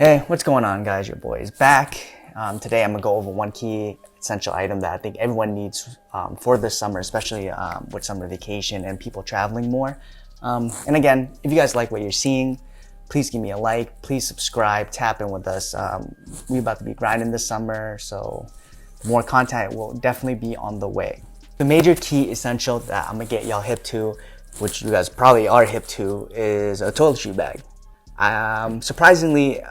Hey, what's going on, guys? Your boy is back. Today I'm gonna go over one key essential item that I think everyone needs for this summer, especially with summer vacation and people traveling more. And again, if you guys like what you're seeing, please give me a like, please subscribe, tap in with us. We're about to be grinding this summer, so more content will definitely be on the way. The major key essential that I'm gonna get y'all hip to, which you guys probably are hip to, is a toiletry bag. Surprisingly,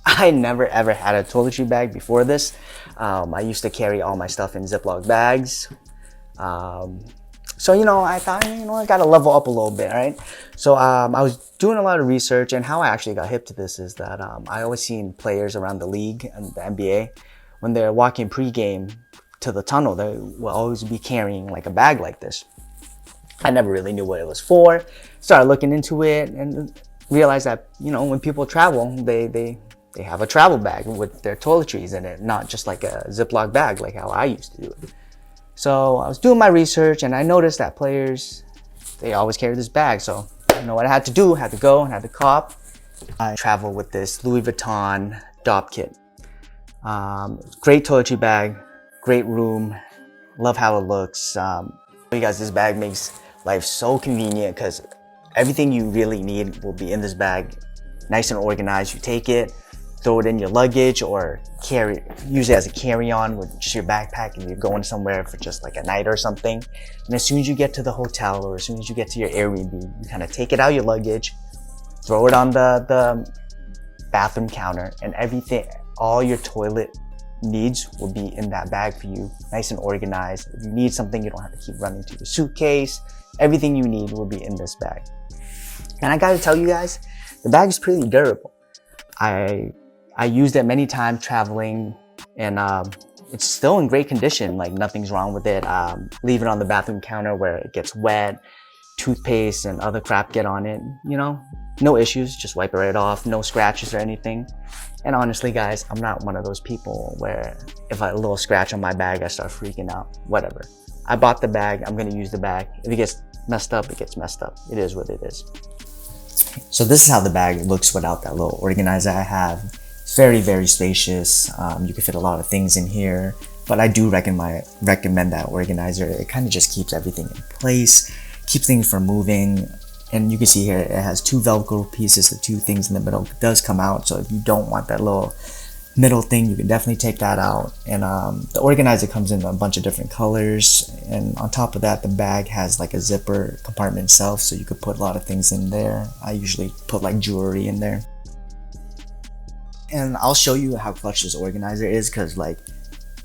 I never ever had a toiletry bag before this. I used to carry all my stuff in Ziploc bags. So, I thought, I gotta level up a little bit, right? So, I was doing a lot of research, and how I actually got hip to this is that I always seen players around the league and the NBA, when they're walking pregame to the tunnel, they will always be carrying like a bag like this. I never really knew what it was for. Started looking into it and realized that, when people travel, they have a travel bag with their toiletries in it, not just like a Ziploc bag like how I used to do it. So I was doing my research and I noticed that players, they always carry this bag. So what I had to do, had to go and had to cop. I travel with this Louis Vuitton Dopp kit. Great toiletry bag, great room, love how it looks. You guys, this bag makes life so convenient because everything you really need will be in this bag, nice and organized. You take it, throw it in your luggage, or use it as a carry-on with just your backpack and you're going somewhere for just like a night or something. And as soon as you get to the hotel or as soon as you get to your Airbnb, you kind of take it out of your luggage, throw it on the bathroom counter, and everything, all your toilet needs will be in that bag for you, nice and organized. If you need something, you don't have to keep running to your suitcase. Everything you need will be in this bag. And I gotta tell you guys, the bag is pretty durable. I used it many times traveling, and it's still in great condition. Like, nothing's wrong with it. Leave it on the bathroom counter where it gets wet, toothpaste and other crap get on it. No issues. Just wipe it right off. No scratches or anything. And honestly, guys, I'm not one of those people where if I have a little scratch on my bag, I start freaking out. Whatever. I bought the bag. I'm gonna use the bag. If it gets messed up, it gets messed up. It is what it is. So this is how the bag looks without that little organizer I have. It's very, very spacious. You can fit a lot of things in here, but I do recommend that organizer. It kind of just keeps everything in place, keeps things from moving. And you can see here, it has two Velcro pieces, the two things in the middle does come out. So if you don't want that little middle thing, you can definitely take that out. And the organizer comes in a bunch of different colors. And on top of that, the bag has like a zipper compartment itself, so you could put a lot of things in there. I usually put like jewelry in there. And I'll show you how clutch this organizer is, because like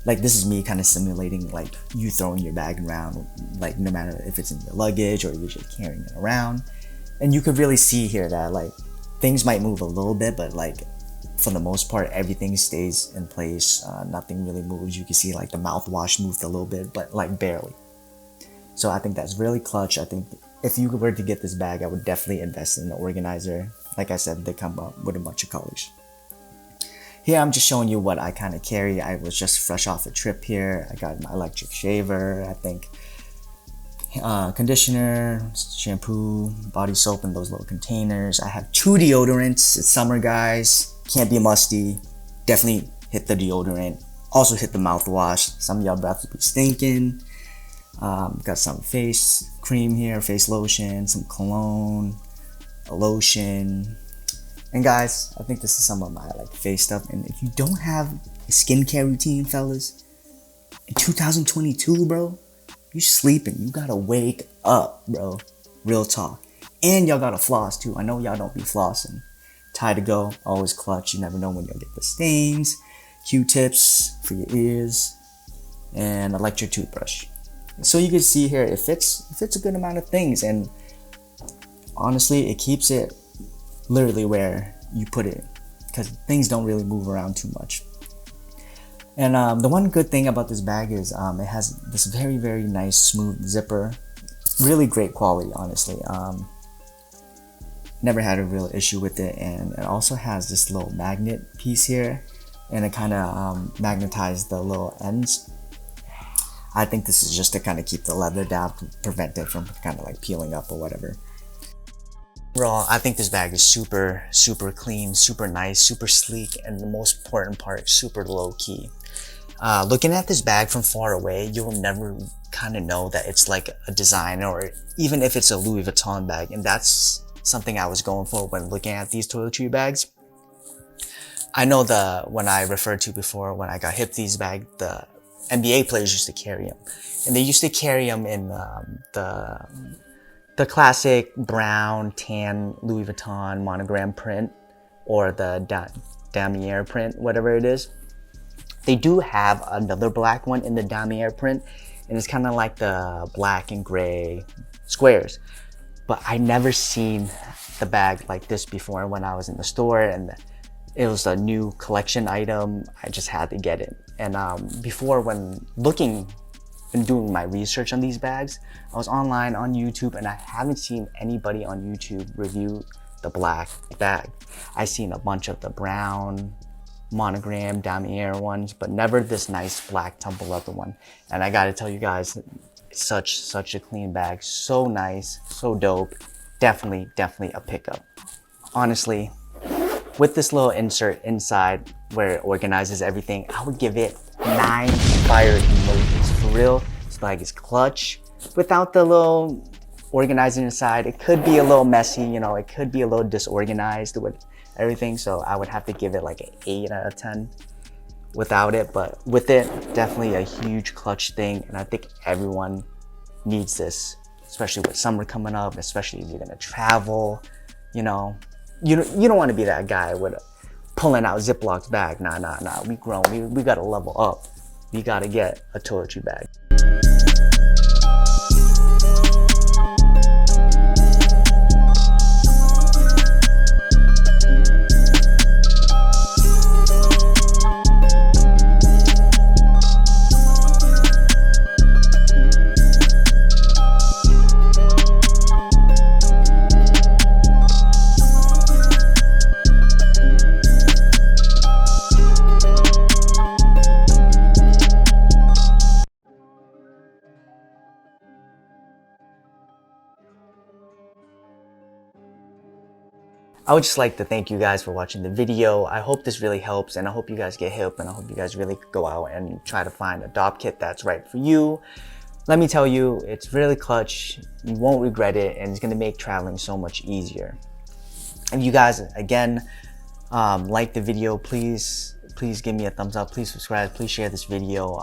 this is me kind of simulating like you throwing your bag around, like no matter if it's in your luggage or you're just carrying it around. And you could really see here that like things might move a little bit, but like for the most part, everything stays in place. Nothing really moves. You can see like the mouthwash moved a little bit, but like barely. So I think that's really clutch. I think if you were to get this bag, I would definitely invest in the organizer. Like I said, they come up with a bunch of colors. Here I'm just showing you what I kind of carry. I was just fresh off a trip here. I got my electric shaver, I think, conditioner, shampoo, body soap in those little containers. I have 2 deodorants. It's summer, guys. Can't be musty. Definitely hit the deodorant. Also hit the mouthwash. Some of y'all breath will be stinking. Got some face cream here, face lotion, some cologne, a lotion. And guys, I think this is some of my like face stuff. And if you don't have a skincare routine, fellas, in 2022, bro, you sleeping. You gotta wake up, bro. Real talk. And y'all gotta floss too. I know y'all don't be flossing. Tie to go, always clutch. You never know when you'll get the stains. Q-tips for your ears, and electric toothbrush. So you can see here, it fits a good amount of things, and honestly, it keeps it literally where you put it, because things don't really move around too much. And the one good thing about this bag is it has this very, very nice smooth zipper. Really great quality, honestly. Never had a real issue with it. And it also has this little magnet piece here, and it kind of magnetized the little ends. I think this is just to kind of keep the leather down, to prevent it from kind of like peeling up or whatever. Overall, I think this bag is super, super clean, super nice, super sleek, and the most important part, super low key. Looking at this bag from far away, you will never kind of know that it's like a designer, or even if it's a Louis Vuitton bag. And that's something I was going for when looking at these Toiletry bags. I know when I referred to before, when I got hip these bags, the NBA players used to carry them. And they used to carry them in the classic brown, tan Louis Vuitton monogram print, or the damier print, whatever it is. They do have another black one in the damier print, and it's kind of like the black and gray squares. But I never seen the bag like this before when I was in the store, and it was a new collection item. I just had to get it. And before, when looking and doing my research on these bags, I was online on YouTube, and I haven't seen anybody on YouTube review the black bag. I've seen a bunch of the brown monogram damier ones, but never this nice black tumble leather one. And I gotta tell you guys, such a clean bag, so nice, so dope. Definitely a pickup. Honestly, with this little insert inside where it organizes everything, I would give it 9 fire emojis. For real, this bag is clutch. Without the little organizing inside, it could be a little messy, you know, it could be a little disorganized with everything. So I would have to give it like an 8 out of 10 without it. But with it, definitely a huge clutch thing. And I think everyone needs this, especially with summer coming up, especially if you're gonna travel, you know. You don't want to be that guy with pulling out Ziploc bag. Nah. We grown. We gotta level up. We gotta get a Toiletry bag. I would just like to thank you guys for watching the video. I hope this really helps, and I hope you guys get hip, and I hope you guys really go out and try to find a Dopp kit that's right for you. Let me tell you, it's really clutch. You won't regret it, and it's gonna make traveling so much easier. If you guys, again, like the video, please give me a thumbs up. Please subscribe. Please share this video.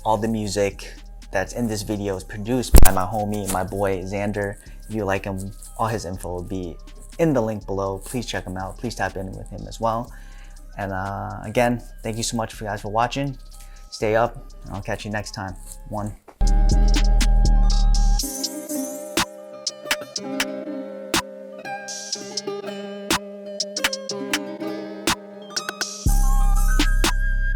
All the music that's in this video is produced by my homie, my boy Xander. If you like him, all his info will be in the link below. Please check him out. Please tap in with him as well. And again, thank you so much for you guys for watching. Stay up, and I'll catch you next time. 1.